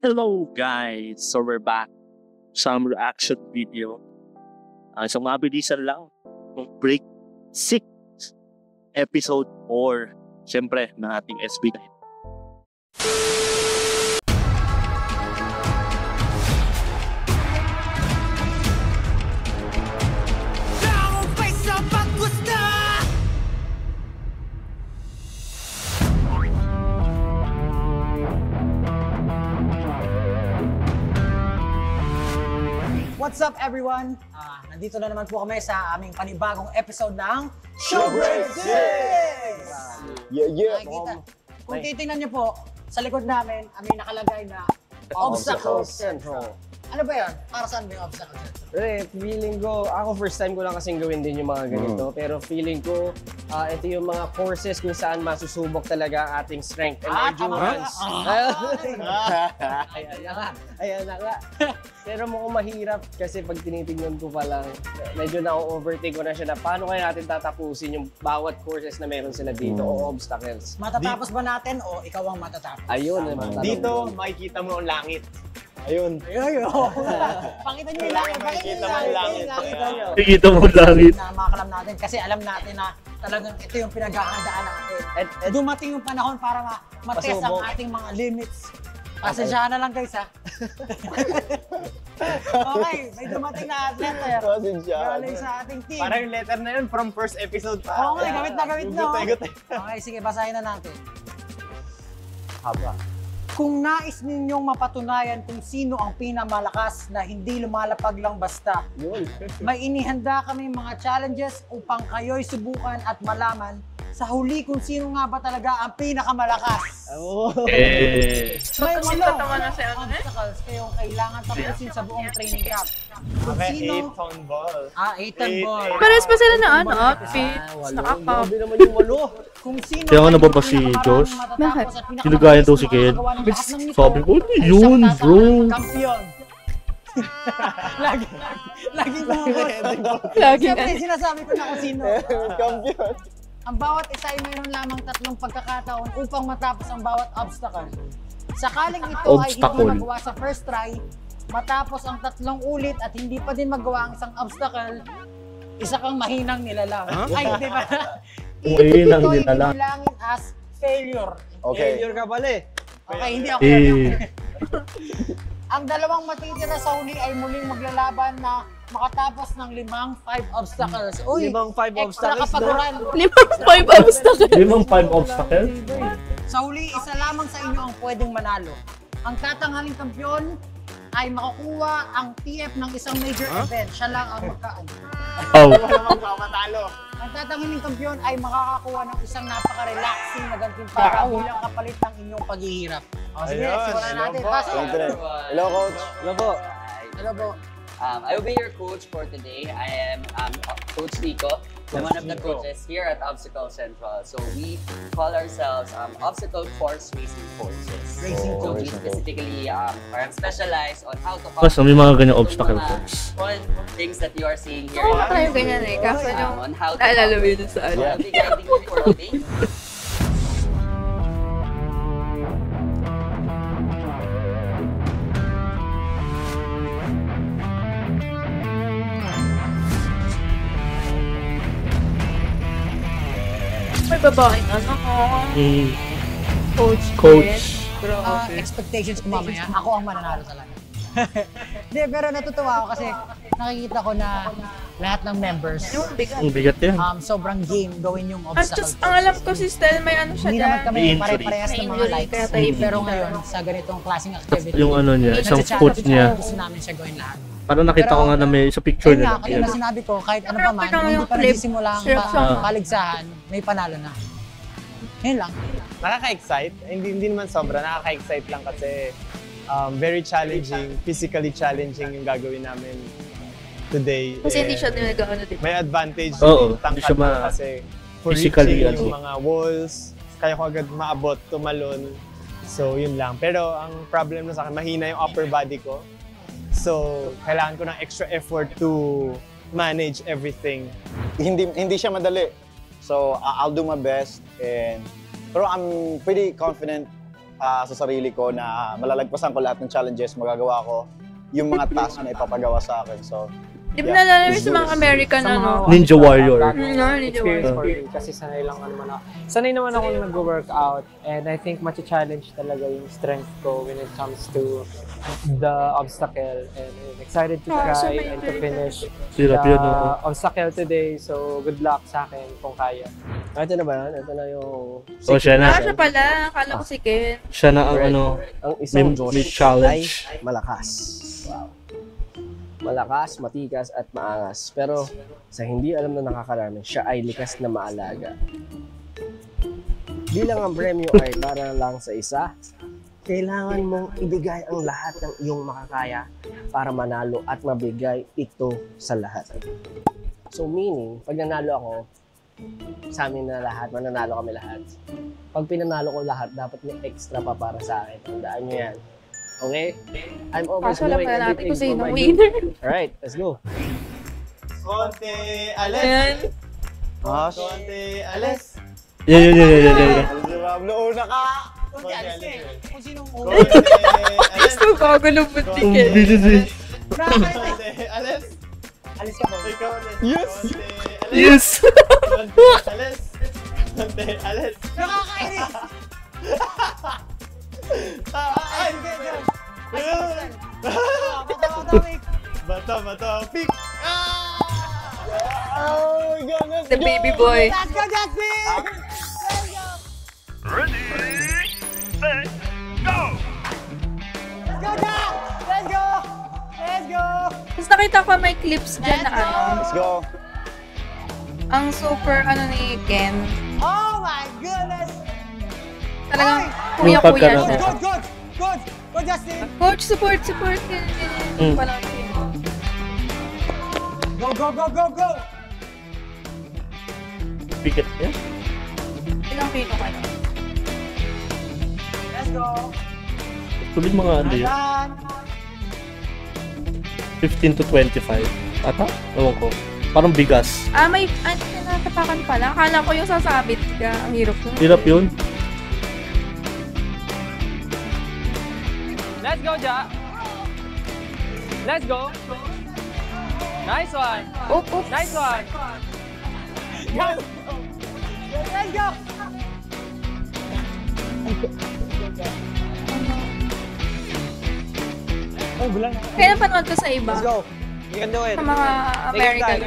Hello guys! So we're back. Some reaction video. Isang mabilisan lang. Break 6 episode 4. Siyempre, ng ating SB9. What's up everyone? Nandito na naman po kami sa aming panibagong episode ng Showbreak 6! Nakikita. Kung titingnan niyo po, sa likod namin, may nakalagay na Obstacle Central. Ano ba yan? Para saan ba yung Obstacle Central? Feeling ko, ako first time ko lang kasing gawin din yung mga ganito. Pero feeling ko, ito yung mga courses kung saan masusubok talaga ang ating strength and endurance. Ayan na nga. Pero mukhang mahirap kasi pag tinitingnan ko pa lang, medyo na-overtake ko na siya na paano kaya natin tatapusin yung bawat courses na meron sila dito o obstacles. Matatapos ba natin o ikaw ang matatapos? Ayun. Dito, makikita mo ang langit. Ayun. Ayun. Pakita niyo yung langit. Makikita mo ang langit. Nakikita mo langit. Na makakalam natin kasi alam natin na talagang ito yung pinaghahandaan natin. At dumating yung panahon para matest ang ating mga limits. Pasensyahan na lang guys ha. Okay, may dumating na letter. Galing sa ating team. Parang yung letter na yun from first episode pa. Oo nga, gamit na. Gutay. Okay, sige, basahin na natin. Haba. Kung nais ninyong mapatunayan kung sino ang pinamalakas na hindi lumalapag lang basta, may inihanda kami mga challenges upang kayo'y subukan at malaman sa huli kung sino nga ba talaga ang pinakamalakas. May obstacles kayong kailangan tapusin sa buong training camp. Kung sino... 8-ton ball. 8-ton ball. Pares pa sila ng outfits, nakakap. Grabe naman yung walo. Kung sino Kaya nga nababa si Josh? Sinagayan daw si Ken. Sabi ko, ano yun bro? Kampiyon. Laging bumabot. Siyempre, sinasabi ko na kung sino. Kampiyon. Ang bawat isa ay mayroon lamang 3 pagkakataon upang matapos ang bawat obstacle. Sakaling ito ay hindi magawa sa first try, matapos ang 3 ulit at hindi pa din magawa ang isang obstacle, isa kang mahinang nilalang. Ay, di ba? Mahinang nilalang. Bilangin as failure. Okay. Failure ka pala eh. Okay, hindi ako. Ang dalawang matitira sa huli ay muling maglalaban na makatapos ng 5 obstacles. Uy, 5 extra obstacles kapaguran. 5 obstacles. 5 obstacles? Sa huli, isa lamang sa inyo ang pwedeng manalo. Ang tatanghaling kampiyon ay makukuha ang TF ng isang major event. Siya lang ang magkaan. Oh. Wala namang mamatalo. Ang tatanghaling kampiyon ay makakakuha ng isang napaka-relaxing na gantimpala bilang kapalit ng inyong paghihirap. O sige, Ayun. simulan natin. Pasok. Hello, coach. Hello po. Hello po. I will be your coach for today. I am Coach Rico. I'm one of the coaches here at Obstacle Central. So we call ourselves Obstacle Course Racing Coaches. So we specifically are specialized on how to Kasi may mga ganyan obstacle course. fun things that you are seeing here. Oo, tayo ganyan eh. Kaso On how to naalala mo yun sa ano. I'll be guiding you for today. May babaeng ano ko. Coach. Coach. Expectations ko mamaya, ako ang mananalo talaga. Hindi, pero natutuwa ako kasi nakikita ko na lahat ng members Ang bigat yan. sobrang game gawin yung At obstacle. just, ang alam ko si Stel may ano siya Hindi dyan. naman kami May injury. pare-parehas ng mga May injury, likes. kaya tayo Pero hindi ngayon, naman. sa ganitong klaseng activity, Yung ano niya, isang nagsa-challenge foot niya. Gusto namin siya gawin lahat. Parang nakita ko nga na may sa picture Ayun nga, nila. kanina sinabi ko, kahit ano pa man, Pero hindi yung pa clip, nagsisimula ang strip sa- kaligsahan, may panalo na. Yun lang. Nakaka-excite. Hindi naman sobra. Nakaka-excite lang kasi very challenging, physically challenging yung gagawin namin today. Kasi hindi siya nag-ano din. May advantage Oo, yung hindi tangkad siya ko kasi for physically, reaching yung ano. mga walls, kaya ko agad maabot, tumalon. So, yun lang. Pero ang problem na sa akin, mahina yung upper body ko. So, kailangan ko ng extra effort to manage everything. Hindi siya madali. So I'll do my best, and pero I'm pretty confident sa sarili ko na malalagpasan ko lahat ng challenges, magagawa ko yung mga task na ipapagawa sa akin. So, Di ba nalala sa mga American Ninja Warrior. Ninja Experience for Warrior. me kasi sanay naman ako nag-workout, and I think challenge talaga yung strength ko when it comes to the obstacle, and I'm excited to try and to finish the obstacle today. So good luck sa akin kung kaya. Ito na ba yan? Ito na yung... Siya na. Siya pala. Akala ko si Ken. Siya na ang Ang isang may challenge. ay malakas. Wow. Malakas, matikas, at maangas. Pero sa hindi alam na nakakarami, siya ay likas na maalaga. Bilang ang premyo ay para lang sa isa, kailangan mong ibigay ang lahat ng iyong makakaya para manalo at mabigay ito sa lahat. So meaning, pag nanalo ako, sa amin na lahat, mananalo kami lahat. Pag pinanalo ko lahat, dapat may extra pa para sa akin. Tandaan nyo yan. Okay? I'm always Kaso lang doing pala natin everything kung sino for my winner. group. Alright, let's go. Konti, alis! Ayan. Konti, alis! Yan. Nauna ka! Konti, alis! Kung sinong Konti, alis! Gusto ko gulo mo si Ang Ken. bilis eh. Konti, alis! Alis ka po. Ikaw ulit. Yes! Konti, alis! Yes! Konti, alis! Konti, alis! Nakakainis! Ay! Bato, pick! Oh my goodness! The baby boy. Let's go, Jasmine! Let's go, Jack! Let's go! Let's go! Tapos nakita ko may clips dyan na Let's go! ang super ni Ken. Oh my goodness! Talagang Yung kuya-kuya pagkaroon. siya. Good, good! Good! Good, Justin! Coach, support. Parang Go! Picket yan. ilang kilo ka na? Let's go! Tuloy mga ano yun. Ayan! 15 to 25. Ata? Ewan ko. Parang bigas. May tinatapakan pala. Akala ko yung sasabit ka. Ang hirap ko. Hirap yun. Let's go, Ja! Let's go! Nice one! Oops. Nice one! Let's go! Kaya napanood ko sa iba. Let's go! You can do it. Sa mga American.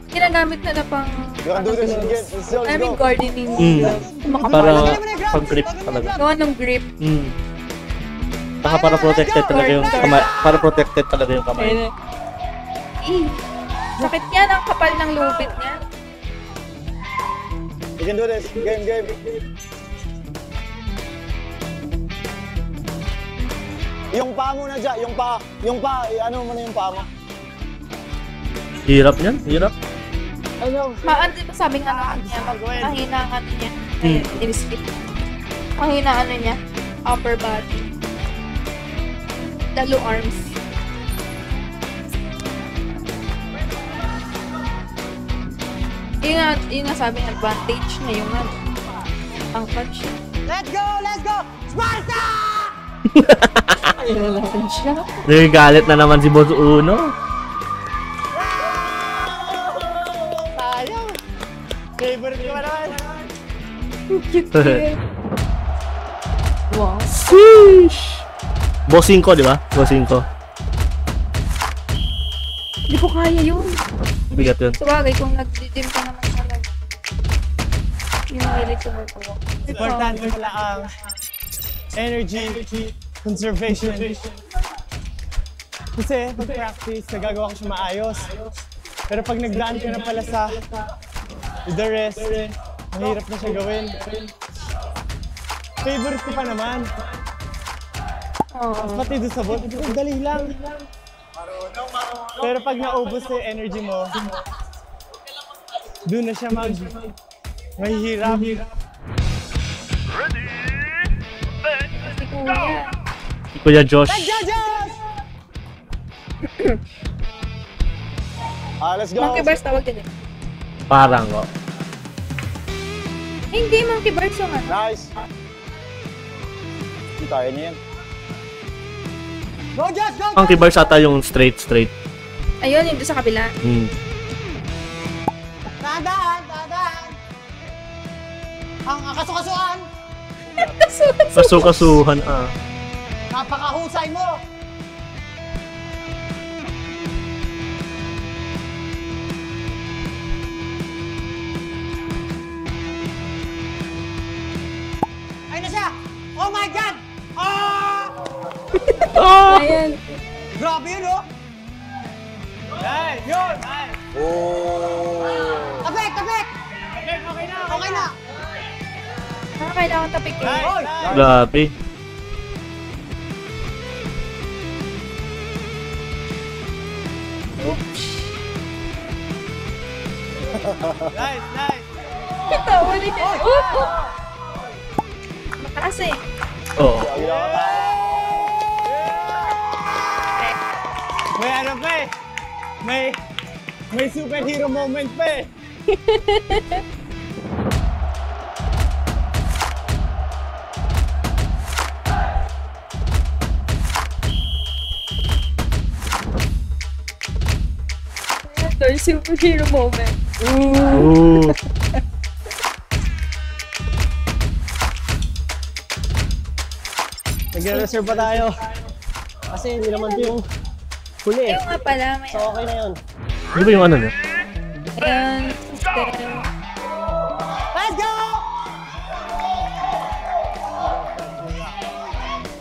Ginagamit na pang You can do this again! Let's go! I mean gardening. Para pang-grip talaga. Gawa ng grip. Saka para protected talaga yung kamay. Para protected talaga yung kamay. Sakit yan. Ang kapal ng lupit niya. You can do this! Game! Yung paa muna dyan! Yung paa! Ano mo na yung paa mo? Hirap yan. Hirap. Di ba sabing niya? Mahina ang niya. I-skip. Mahina niya. Upper body. Lalo arms. Yun nga sabi advantage na yung ang punch. Let's go! Sparta! Ayun lang siya. Nagagalit na naman si Boss Uno. Sayang! Favorite ko naman! Cute. Wow. Sheesh! Boss 5, di ba? Boss 5. Hindi ko kaya yun. Bigat yun. Sabagay, kung nag-gym ka naman sa yung hilig ko mo. Importante pala ang energy conservation. Kasi pag practice, nagagawa ko siya maayos. Pero pag nagdaan ka na pala sa the rest, mahirap na siya gawin. Favorite ko pa naman. Pati doon sa bot, dali lang. Pero pag naubos na yung energy mo, doon na siya mahihirap. Si Kuya Josh. Let's go! Monkey bars tawag din eh. Parang, oh. Hindi, monkey bars yung ano. Nice! kaya niya yan. Go, Jess! Go, Ang Jess! kibars ata yung straight. Ayun, yung doon sa kabila. Dahan! Ang kasukasuan! Kasu-kasuhan Napakahusay mo! Ayun na siya! Oh my God! Ayan. Grabe yun, oh! Nice! Yun! Nice! Tabek! Okay na! Kailangan tapikin. Nice! Grabe. Nice! Nice! Tawa ni Ken. Mataas eh. Oo. May ano pa eh. May superhero moment pa eh. There's superhero moment. Ooh. Nagre-reserve pa tayo. Kasi hindi naman ito yung huli. Ayun nga pala. May So okay na yun. Ano ba yung ano niya? Ayan. Let's go!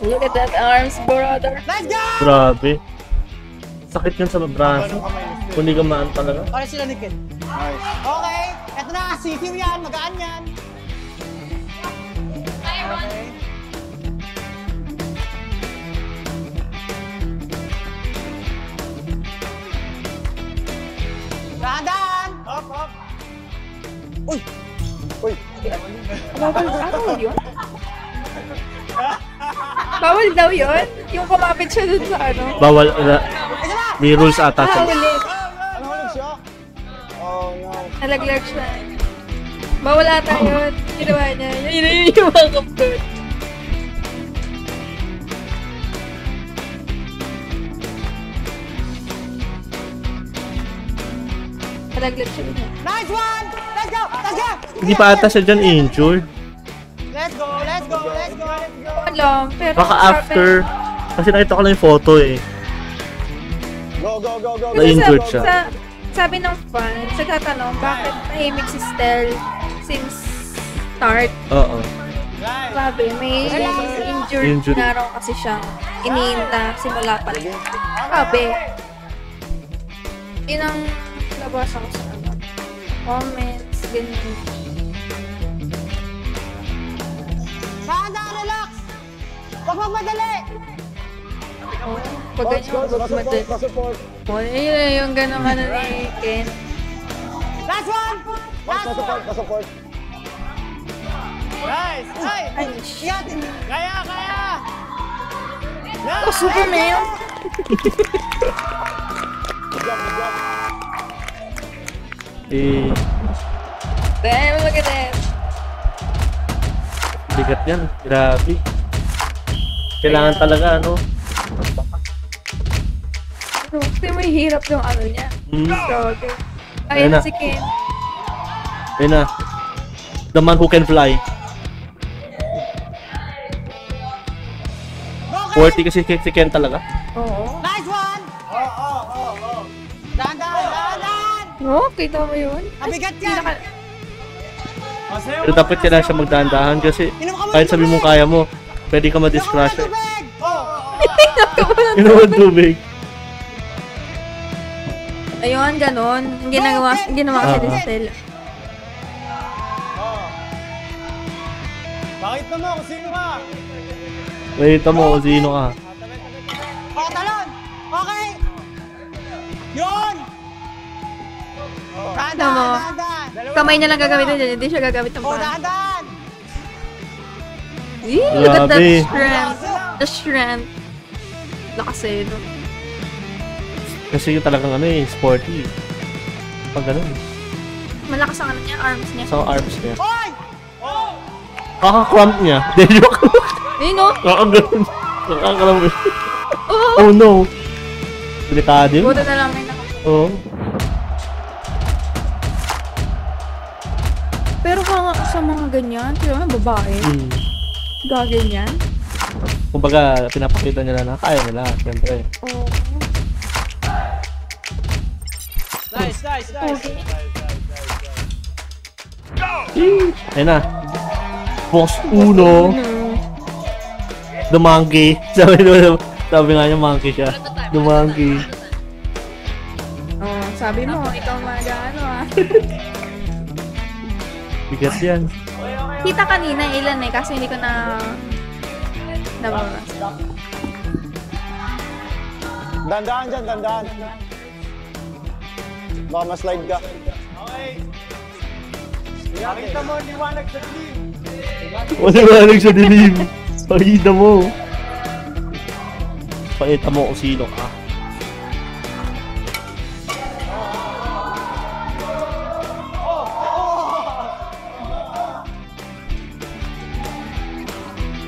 Look at that arms, brother. Let's go! Grabe. Sakit yun sa braso. Kung hindi ka maan talaga. Pare sila ni Ken. Nice. Okay, eto na, sisiw yan, magaan yan. Okay. Dahan! Hop, hop! Uy! Bawal yun? Bawal daw yun? Yung kumapit siya dun sa ano? Bawal. Isa na! May rules ata sa... Ulit. Ano ulit siya? Oh no. Nalaglag siya. Bawal ata yun. Ginawa niya. Yun yung mga kapit. Nalaglag siya dun. Nice one! Let's go! Let's go! Hindi pa ata siya dyan injured. Let's go! Let's go! Let's go! Alam, pero... Baka after. Kasi nakita ko lang yung photo eh. Go, go, go, go. Na-injured siya. Sabi ng fans, nagtatanong, bakit tahimik si Stel since start? Oo. Sabi, may injured na raw kasi siyang iniinda simula pa rin. Sabi, yun ang labas ako sa ano, comments, ganyan. Dahan-dahan, relax! Huwag magmadali! Pag ganyan, huwag madali. Support. Yun yung gano'ng ano ni Ken. Last one! Last one! Support. Nice! Nice! Ay, Iyatin! Kaya! oh, Superman! Eh, Damn, look at that! bigat yan. Grabe. Kailangan talaga, ano? Kasi may hirap yung ano niya. Okay. Ayun Ayun na. si Ken. Ayun na. The man who can fly. 40 kasi si Ken talaga. Oo. Nice one! Dahan-dahan! Oh, kita mo yun? Mabigat yan! Pero dapat kailangan siya magdahan-dahan kasi kahit sabi mo kaya mo, pwede ka ma-discrash eh. Inom ang tubig. Ayun, ganon. Ang ginawa kasi ni Stel. Bakit naman kung sino ka? Nakita mo kung sino ka. Oh, talon! Okay! Yun! Dahan-dahan! Kamay niya lang gagamitin dyan, hindi siya gagamit ng Oh, pan. dahan-dahan! Look at that Grabe. strength. The strength. Lakas eh, no? Kasi yung talagang ano eh, sporty. Pag ganun. Malakas ang ano niya, arms niya. Sa arms niya. Hoy! Kaka-cramp niya. Joke. no? Nakaganon. Nakakalamay. Oo. Oh no. Delikado yun. Buta na lang may nakapunta. Oo. Pero sa mga ganyan, kaya may babae, gaganyan. Kumbaga, pinapakita nila na kaya nila, siyempre. Oo. Nice. Okay. Ayun na. Boss Uno. The monkey. Sabi nga niya monkey siya. The monkey. Oh, sabi mo, ikaw mag-ano Bigat yan. Kita kanina ilan kasi hindi ko na nababas. Dandaan dyan, dandaan. Baka ma-slide ka. Okay. Nakita mo, liwanag sa dilim. Maliwanag sa dilim. Pakita mo. Pakita mo kung sino ka.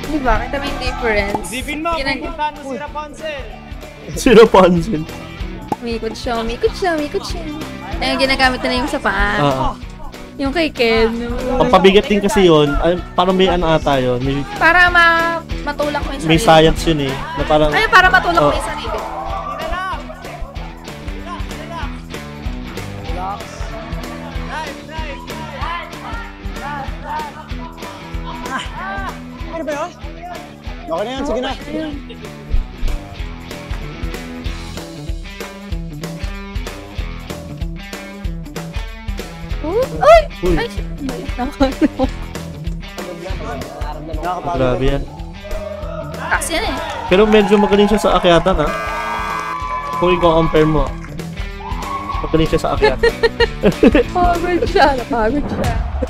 Diba? Kita mo yung difference. Isipin mo, pupuntahan mo si Rapunzel. Si Rapunzel. Umikot siya. Ayun, ginagamit na yung sa paa. Oo. Yung kay Ken. Pampabigat din kasi yun. Parang may ano ata yun. Para matulak mo yung sarili. May science yun eh. Na parang, Ayun, para matulak mo yung sarili. Ano ba yun? Okay na yan, sige na. Ay! Uy. Ay! grabe yan. Kasi yan eh. Pero medyo magaling siya sa akyatan ha. Kung i-compare mo. Magaling siya sa akyatan. Napagod siya.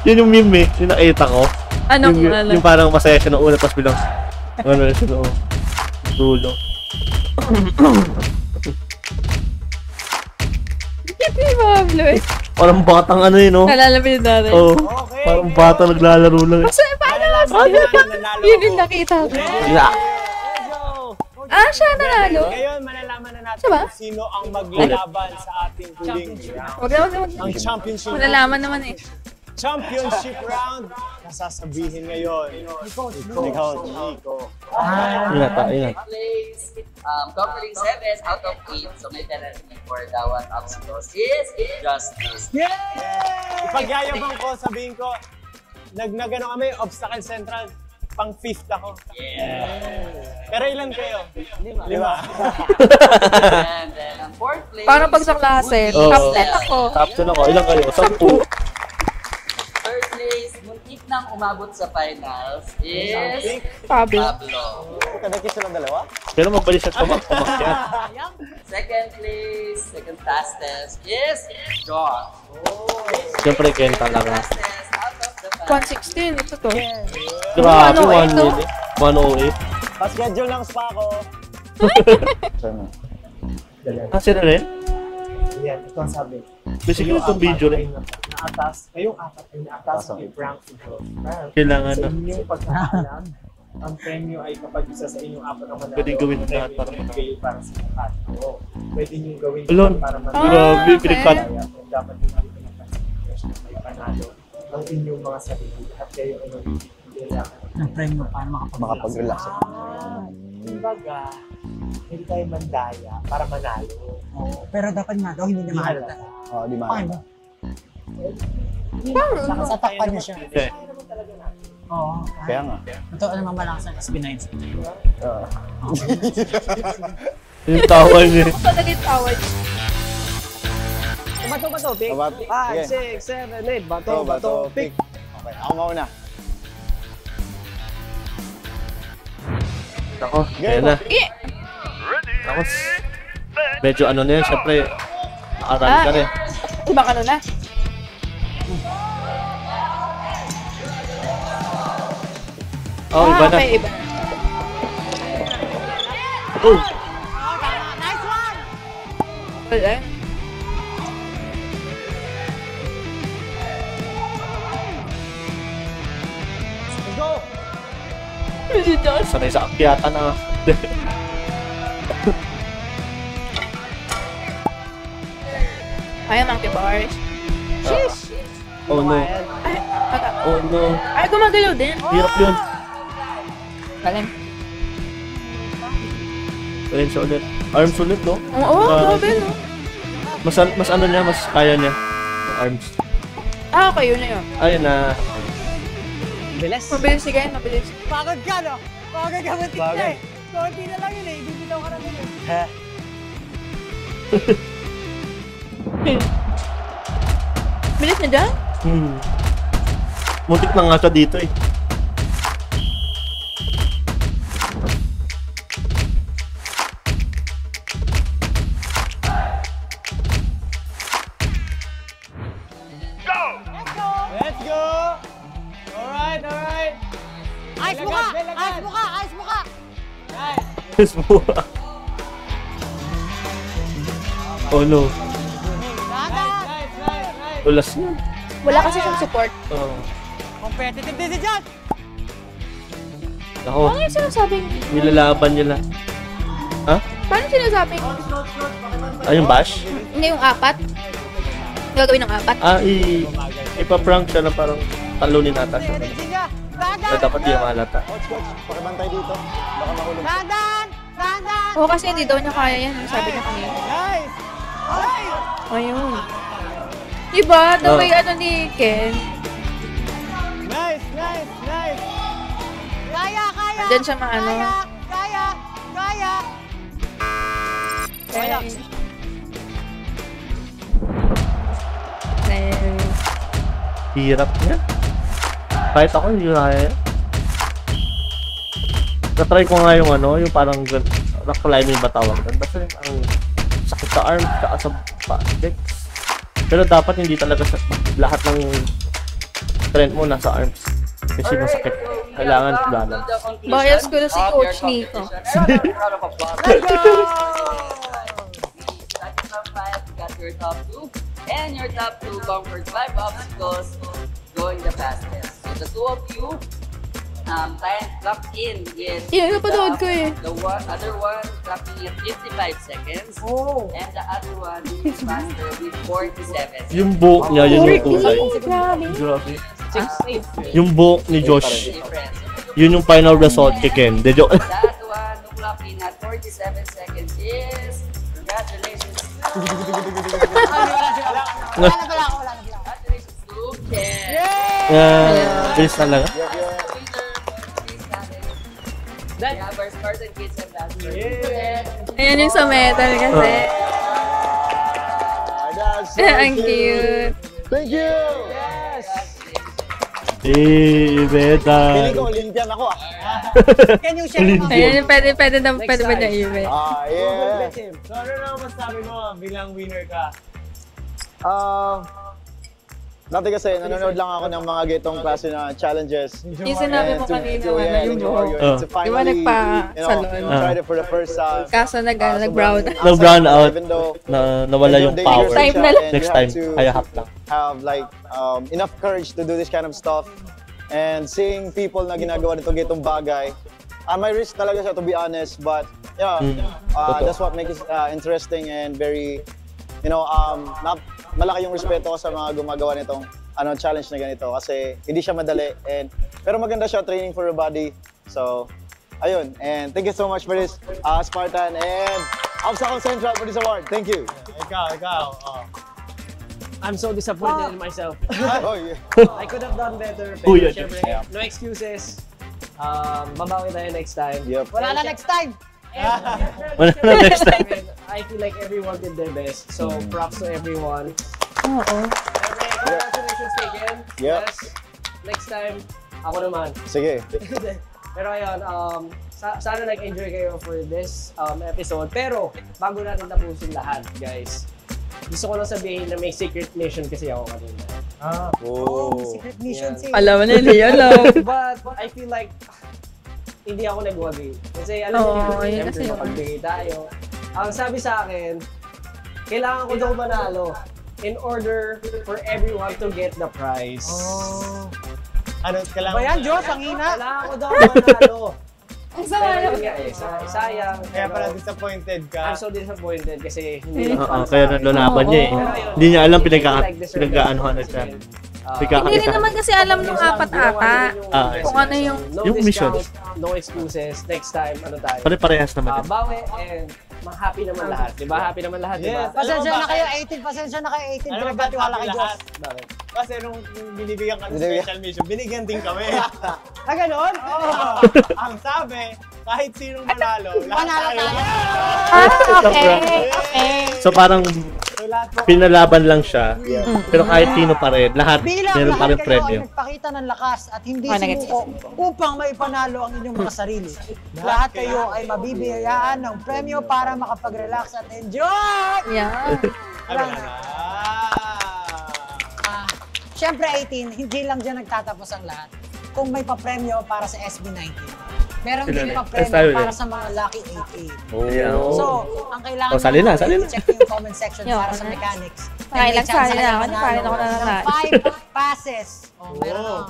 Yun yung meme eh. Yung nakita ko. Anong Yung parang masaya siya noong una tapos bilang ano na siya noong dulo. Hindi Pablo eh. Parang batang ano yun no? Nalalapit natin. Oo. Parang bata naglalaro lang. Basta paano yun yung nakita ko. Yeah. Siya nanalo. Ngayon, malalaman na natin Diba? kung sino ang maglalaban sa ating huling round. Ang championship. Malalaman naman eh. Championship round. Nasasabihin ngayon. Nico. Ingat. Place, covering 7 out of 8. So may penalty for the 1 obstacles is Justice. Ipagyayabang ko, sabihin ko, nagano kami, obstacle central. Pang 5th ako. Pero ilan kayo? 5. And then ang 4th place. Parang pag sa klase, Oo. top 10 ako. Top 10 ako. Ilan kayo? 10. 3rd place, muntik nang umabot sa finals is Pablo. Kadakit silang dalawa? Pero mabalik siya pumakyat. 2nd place, second fastest is John. Siyempre Ken talaga. Fastest out of the 5. 116, ito to. Grabe, 108 108. Pa-schedule ng spa ko. Sino rin? Yan, ito ang sabi. Basically itong video rin. Naatas, kayong apat ay naatas ang i-prank ito. Kailangan Sa na. inyong pagkakalam, ang premyo ay kapag isa sa inyong apat ang manalo. Pwedeng gawin ang lahat para premyo ay bigay para sa lahat. Oo. Pwede niyong gawin Alon. para manalo. Grabe, okay. pinikat. Kaya kung dapat yung pinagpasin may panalo ang inyong mga sarili at kayo ay magkailangan. Ng premyo para Makapag-relax. Kumbaga, hindi tayo mandaya para manalo. Pero dapat nga daw, hindi na mahal. Oo, di Paano? mahal. Nakasatakpan niya siya. Okay. Oo. Kaya nga. Ito, ano mamalakas ng SB9? Yung tawa niya. Pagkagit award. Bato, pick. 5, 6, 7, 8. Bato, pick. Okay, ako mauna. Ako, kaya na. Ako, medyo ano na yan, syempre, nakarami ka rin. Iba ka na. Oh, iba na. Okay, iba. Oh, Wala. Diyos. Sanay sa akyatan na. Kaya monkey bars. Sheesh. Oh no. Ay, Oh no. ay, gumagalaw din. Hirap yun. Galing. Ayun siya ulit. Arms ulit, no? Oo, grabe, no? Mas ano niya, mas kaya niya. Arms. Ah, okay, yun na yun. Ayun na. Bilis. Mabilis, sige, mabilis. Pagod ka, no? Pagod ka, matik na eh. Konti na lang yun eh. Ibibilaw ka na din eh. Bilis na dyan? Muntik na nga siya dito eh. Let's go! Alright, alright. Ayos mo ka! Ayos mo ka! Ayos mo ka! Yes mo. Oh no. Ulas na. Wala kasi siyang support. Oh. Competitive din si John! Ako, Ano yung sinasabing? nilalaban nila. Ha? Paano sinasabing? Yung bash? Hindi yung apat? Gagawin ng apat? Ipaprank siya na parang talunin ata siya. Energy niya! Na Dahan! dapat di malata. Coach, pakibantay dito. Baka mahulog. Dahan! Dahan! Oo, kasi hindi daw niya kaya yan. Sabi niya kanina. Nice! Nice! Ayun. Diba? The way ano ni Ken. Nice, nice, nice. Kaya! Kaya! Diyan siya maano. Kaya! Kaya! Kaya! Kaya. Hirap niya. Kahit ako hindi kaya. Na-try ko nga yung ano, yung parang rock climbing ba tawag doon. Basta yung parang sakit sa arm, saka sa legs. Pero dapat hindi talaga sa lahat ng strength mo nasa arms. Kasi masakit. Kailangan lalan. Bias ko na si Coach Nico. Got your top 2, and your top 2 conquered 5 obstacles going the fastest. So the two of you time clocked in with Yan, napanood ko eh. the other one clocking at 55 seconds, and the other one faster with 47 seconds. Yung buhok niya, yun yung kulay. Grabe. Grabe. Yung buhok ni Josh, Difference. yun yung final result kay Ken. De joke. That one who clocked in at 47 seconds is congratulations. Congratulations to Ken. Bilis talaga. We have our Spartan Kids Ambassador. Ayan yung sa metal kasi. Ang cute. Thank you! Beta. Feeling ko Olympian ako ah. Can you share naman? Ayan yung pwede ba niya i-event? Yeah. So ano na masabi mo bilang winner ka? Dati kasi nanonood lang ako ng mga gitong klase na challenges. Yung sinabi mo kanina, ano yung buhok. To Di ba finally, nagpa-salon? tried it for the first time. Kaso nag-brown. Nag-brown out. Even though Nawala yung power. Next time na lang. Next time, kaya half lang. have like enough courage to do this kind of stuff, and seeing people na ginagawa nito gitong bagay, may risk talaga siya, to be honest, but yeah, that's what makes it interesting and very, malaki yung respeto ko sa mga gumagawa nitong challenge na ganito kasi hindi siya madali, pero maganda siya, training for your body. So ayun, and thank you so much for this, Spartan and Obstacle Central for this award. Thank you. Ikaw. I'm so disappointed in myself. Oh, yeah. I could have done better. Oh, Pero yeah. syempre, no excuses. Babawi tayo next time. Yep. Wala na next time! Wala na next time. I feel like everyone did their best. So props to everyone. Oo. Congratulations again. Yep. Yes. Next time, ako naman. Sige. Pero ayun, sana nag-enjoy kayo for this episode. Pero bago natin tapusin lahat, guys, gusto ko lang sabihin na may secret mission kasi ako kanina. Secret mission si... Alam mo na niya, But I feel like hindi ako nagwagi. Kasi alam Oo, niyo, yun siyempre kasi yun. mapagbigay tayo. Ang sabi sa akin, kailangan ko daw manalo in order for everyone to get the prize. Ano, kailangan Ba yan, Diyos? Ang ina! Kailangan ko daw manalo Ang sama naman. Sayang. Kaya pala disappointed ka. I'm so disappointed kasi hindi Kaya nalalaban niya eh. Hindi niya alam pinag-aanuhan na siya. Hindi rin naman kasi alam nung apat ata. Kung ano yung... Yung mission. No excuses. Next time, ano tayo? Pare-parehas naman. Bawi and happy naman lahat. Di ba? Happy naman lahat, di ba? Yes. Pasensya na kayo 18, pasensya na kayo 18. Alam mo ba Pinagkatiwala kay Diyos. Bakit? Kasi nung binibigyan kami special mission, binigyan din kami. Ganon? Ang sabi, kahit sinong manalo, Panalo tayo. Okay. So parang pinalaban lang siya. Pero kahit sino pa rin, lahat Bilang meron pa rin lahat kayo premyo. ay nagpakita ng lakas at hindi sumuko upang maipanalo ang inyong mga sarili. Lahat kayo ay mabibiyayaan ng premyo para makapag-relax at enjoy! Yeah. Siyempre 18, hindi lang dyan nagtatapos ang lahat. Kung may papremyo para sa SB19, meron din papremyo para sa mga lucky 88. So, ang kailangan sali na. check yung comment section para sa mechanics. Sali na ako. Nakain ako na lahat. 5 passes. Meron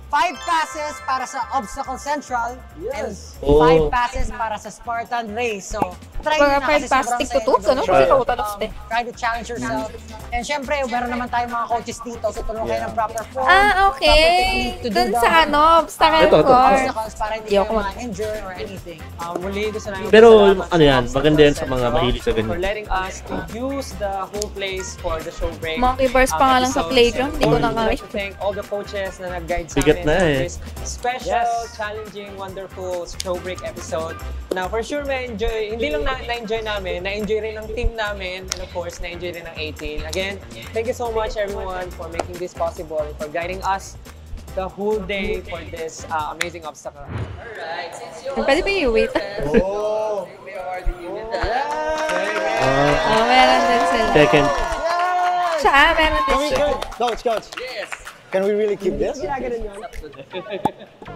5 passes para sa Obstacle Central and 5 passes para sa Spartan Race. So, try nyo na kasi sobrang stick to two, saya. ano? Kasi total of Try to challenge yourself. And syempre, meron naman tayong mga coaches dito. So, tulungan kayo ng proper form. Okay. proper technique to do Dun the sa obstacle Ito. course. obstacles para hindi kayo ma-injure or anything. Muli, gusto namin Pero pasalamat ano yan, sa maganda yan sa Obstacle mga Central mahilig sa ganyan. for letting us to use the whole place for the show break. Monkey bars pa nga lang sa episodes. playground. Hindi ko And na we'd like kaya. to thank all the coaches na nag-guide sa Bigat amin na on eh. this special, challenging, wonderful show break episode. Now, for sure, ma-enjoy. Hindi lang na-enjoy namin, na-enjoy rin ng team namin, and of course, na-enjoy rin ng 18. Again, thank you so much everyone for making this possible, for guiding us the whole day for this amazing obstacle. Alright, since you Pwede ba i-wait? Oh! we are the unit that Meron din sila. Second. Siya, meron din siya. Coach, yes. can we really keep this?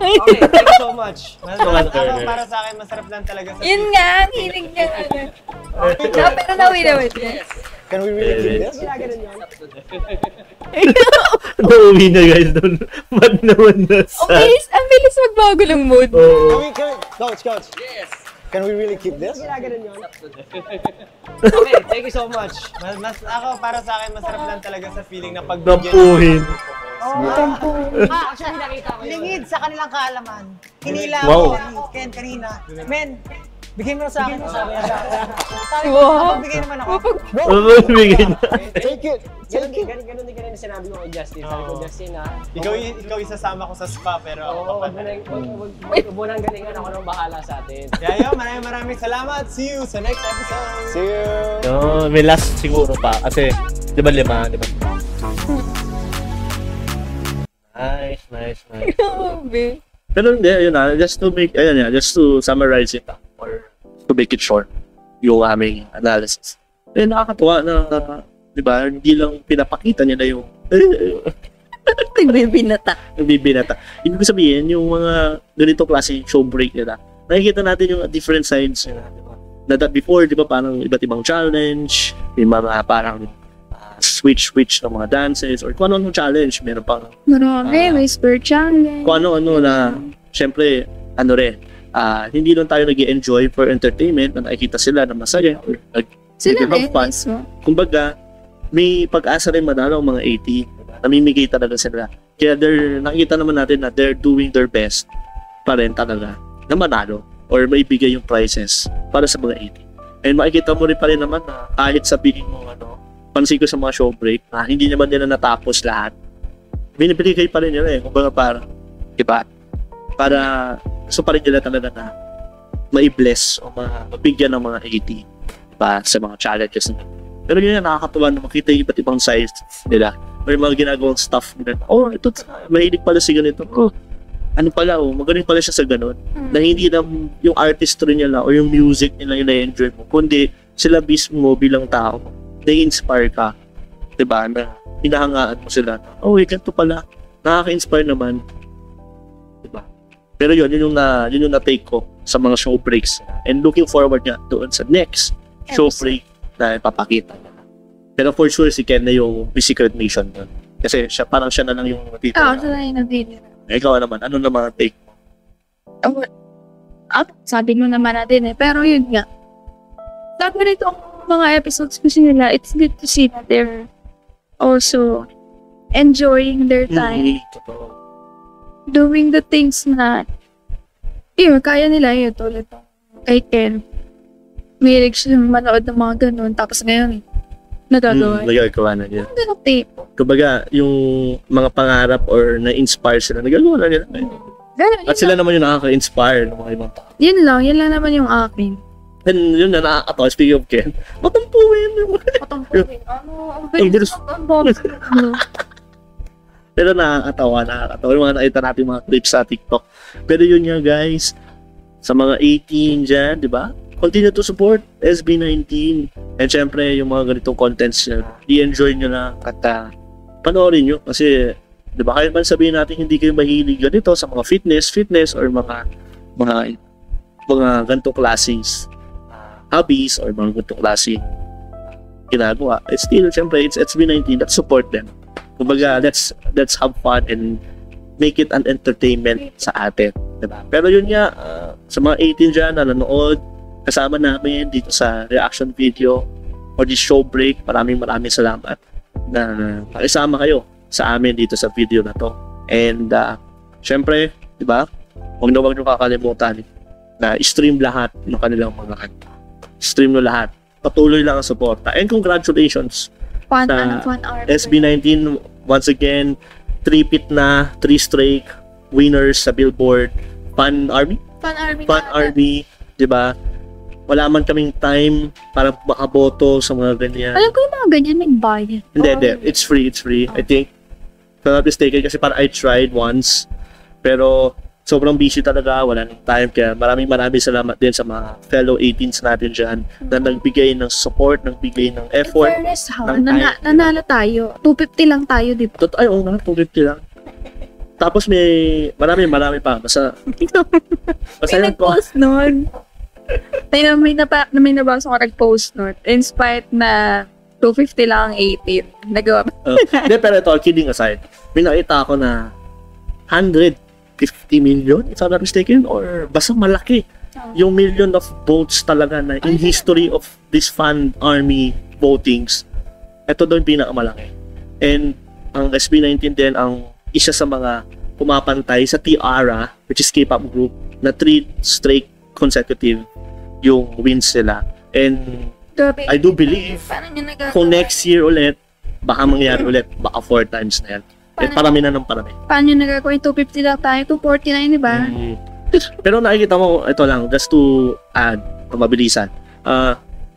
Okay, thank you so much. Para sa akin, masarap lang talaga sa Yun nga, ang hilig niya. Pero nawin naman niya. Can we really keep this? Nauwi na guys doon. Mad naman na sa... Ang bilis magbago ng mood. Coach, Yes. can we really keep this? Okay, thank you so much. Ako, para sa akin, masarap lang talaga sa feeling na pagbigyan. Dampuhin. Actually, nakita ko lingid sa kanilang kaalaman. Hinila Wow. ko ni Ken kanina. Men, bigay mo na sa akin. Sabi niya. Sabi ko, Wow. bigay naman ako. Bigay na. Take it. Ganun din kanina sinabi ko kay Justin. Sabi ko, Justin Ikaw isasama ko sa spa, pero wag mo nang galingan, ako nang bahala sa atin. Kaya yun, maraming salamat. See you sa next episode. See you. No, may last siguro pa. Kasi, di ba 5? Di ba? Nice. Grabe. Pero hindi, ayun na. Just to summarize it or to make it short, yung aming analysis. Eh, nakakatuwa na, di ba, hindi lang pinapakita nila yung Nagbibinata. nagbibinata. Ibig ko sabihin, yung mga ganito klase show break nila, nakikita natin yung different sides nila, di ba? Na that before, di ba, parang iba't ibang challenge, may mga parang switch ng mga dances, or kung ano-ano challenge, meron pang Marami, may spur challenge. kung ano-ano na, syempre, hindi lang tayo nag-enjoy for entertainment, na nakikita sila na masaya, or Sila have din fun. mismo. Kumbaga, may pag-asa rin manalo ang mga 80. Namimigay talaga sila. Kaya nakikita naman natin na they're doing their best pa rin talaga na manalo or maibigay yung prizes para sa mga 80. And makikita mo rin pa rin naman na kahit sabihin mo pansin ko sa mga show break na hindi naman nila natapos lahat. Binibigay pa rin nila Kumbaga diba? Para gusto pa rin nila talaga na mai-bless o mabigyan ng mga 80 diba? Sa mga challenges nila. Pero yun yung nakakatuwa na makita yung iba't ibang size nila. May mga ginagawang stuff nila. Ito, mahilig pala si ganito. Magaling pala siya sa ganun. Na hindi na yung artistry nila o yung music nila yung na-enjoy mo. Kundi sila mismo bilang tao. Na-inspire ka. Diba? Na hinahangaan mo sila. Ganito pala. Nakaka-inspire naman. Diba? Pero yun yung na-take ko sa mga show breaks. And looking forward nga doon sa next show break na ipapakita niya. Pero for sure si Ken na yung secret mission nun. Kasi parang siya na lang yung natitira. Siya na yung natitira. Ikaw naman, ano naman take mo? sabi mo naman natin eh. Pero yun nga. Sabi nito mga episodes kasi nila, it's good to see that they're also enjoying their time. Doing the things na kaya nila yun. Tulad kay Ken. Mahilig siya manood ng mga ganun. Tapos ngayon, nagagawa. Nagagawa na niya. Ganun tape. Kumbaga, yung mga pangarap or na-inspire sila, nagagawa na nila. Ganun, At sila naman yung nakaka-inspire ng mga ibang tao. Yun lang naman yung akin. And yun na nakakatawa, speaking of Ken, matampuin yung... Patampuin. Ang bilis ang box. Pero nakakatawa. Yung mga nakita natin mga clips sa TikTok. Pero yun nga guys, sa mga 18 dyan, di ba? Continue to support SB19. And syempre, yung mga ganitong contents nyo, i-enjoy nyo na at panoorin nyo. Kasi, di ba, kahit man sabihin natin hindi kayo mahilig ganito sa mga fitness or mga ganitong klaseng hobbies or mga ganitong klaseng ginagawa. It's still, syempre, it's SB19. Let's support them. Kumbaga, let's have fun and make it an entertainment sa atin. Diba? Pero yun nga, sa mga 18 dyan na nanood, kasama namin dito sa reaction video or the show break, maraming salamat na pakisama kayo sa amin dito sa video na to. And syempre, di ba, huwag nyo kakalimutan na stream lahat ng kanilang mga stream no lahat. Patuloy lang ang suporta. And congratulations Fun sa hour. SB19 once again, 3 straight winners sa Billboard Fun Army, di ba? Wala man kaming time para makaboto sa mga ganyan. Alam ko yung mga ganyan may bayad. Hindi. It's free. I think. If I'm not mistaken, kasi parang I tried once. Pero sobrang busy talaga. Wala nang time. Kaya maraming salamat din sa mga fellow 18s natin dyan na nagbigay ng support, nagbigay ng effort. In fairness, nanalo tayo. 250 lang tayo, di ba? Ay, oo nga, 250 lang. Tapos marami pa. Basta may nag-post nun. May nabasa ko nag-post nun. Inspired na 250 lang ang 18. Nagawa. Hindi, pero ito, kidding aside, may nakita ako na 150 million, if I'm not mistaken, or basta malaki. Yung million of votes talaga na in history of this Fun Army votings. Ito daw yung pinakamalaki. And ang SB19 din ang isa sa mga pumapantay sa Tiara, which is K-pop group, na 3 straight consecutive yung wins sila. And Grabe. I do believe kung next year ulit, baka mangyari ulit, baka 4 times na yan. Parami na ng parami. Paano nagagawa yung 250 lang tayo? 249, di ba? Pero nakikita mo, ito lang, just to add, mabilisan.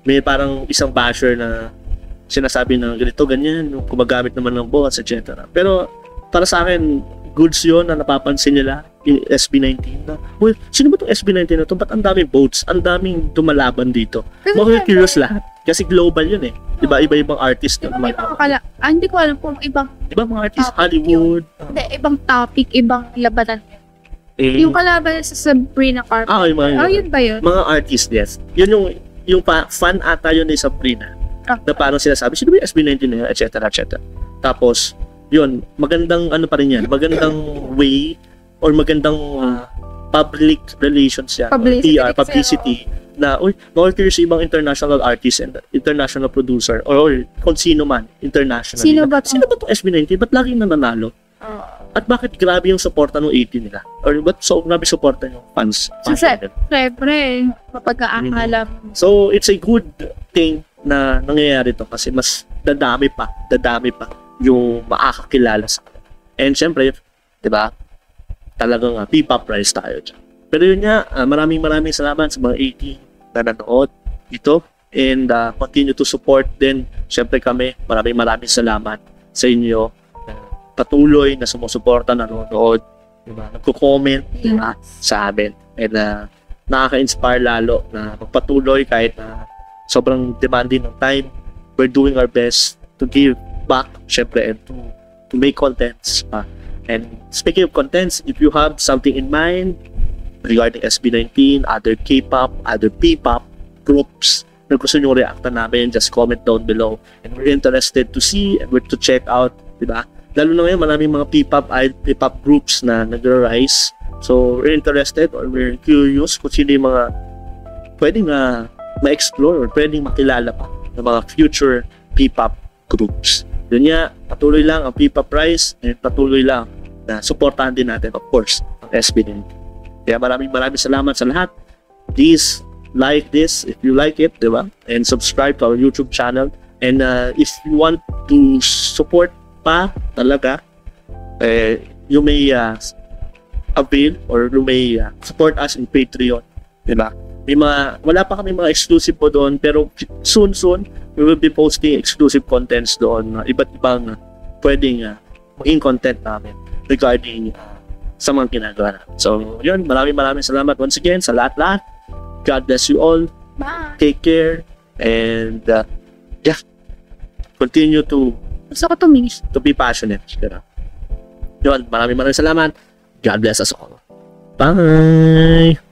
May parang isang basher na sinasabi na ganito, ganyan, gumagamit naman ng bots, etc. Pero para sa akin, goods yun na napapansin nila yung SB19 na, well, sino ba itong SB19 na ito? Ba't ang daming votes? Ang daming dumalaban dito. Makikurious lahat. Kasi global yun eh. Diba? Iba-ibang artist na lumalaban. Hindi ko alam kung ibang mga artist, Hollywood. Hindi, ibang topic, ibang labanan. Yung kalaban sa Sabrina Carpenter. Yun ba yun? Mga artist, yes. Yun yung fan ata yun ni Sabrina. Na parang sinasabi, sino ba yung SB19 na yun, etc. Tapos, yun, magandang pa rin yan, magandang way or magandang public relations yan, publicity na, makikurious ibang international artist and international producer or kung sino man, internationally. Sino ba to SB19? Ba't laging nananalo? At bakit grabe yung suporta ng 18 nila? Or ba't grabe suporta yung fans? Siyempre, mapag-aakalam. So, it's a good thing na nangyayari to kasi mas dadami pa yung makakakilala sa kanila. And syempre, di ba, talagang P-pop prize tayo dyan. Pero yun nga, maraming salamat sa mga 18 na nanood dito. And continue to support din. Syempre kami, maraming salamat sa inyo. Patuloy na sumusuporta, nanonood, diba, nagko-comment sa amin. And nakaka-inspire lalo na magpatuloy kahit na sobrang demanding ng time. We're doing our best to give back, syempre, and to make contents. And speaking of contents, if you have something in mind regarding SB19, other K-pop, other P-pop groups na gusto nyo reactan namin, just comment down below. And we're interested to see and to check out, diba, lalo na ngayon, maraming mga P-pop groups na nag-rise. So, we're interested or we're curious kung sino yung mga pwedeng ma-explore or pwedeng makilala pa ng mga future P-pop groups. Yun nga, patuloy lang ang P-pop Rise and patuloy lang na supportahan din natin, of course, ang SB din. Kaya maraming salamat sa lahat. Please like this if you like it, di ba? And subscribe to our YouTube channel. And if you want to support pa talaga, you may avail or you may support us in Patreon, di ba? Wala pa kami mga exclusive po doon, pero soon we will be posting exclusive contents doon, iba't ibang pwedeng maging content namin regarding sa mga ginagawa namin. So yun, maraming salamat once again sa lahat. God bless you all. Bye! Take care and continue to Gusto ko tumingin. be passionate. Yun, maraming salamat. God bless us all. Bye!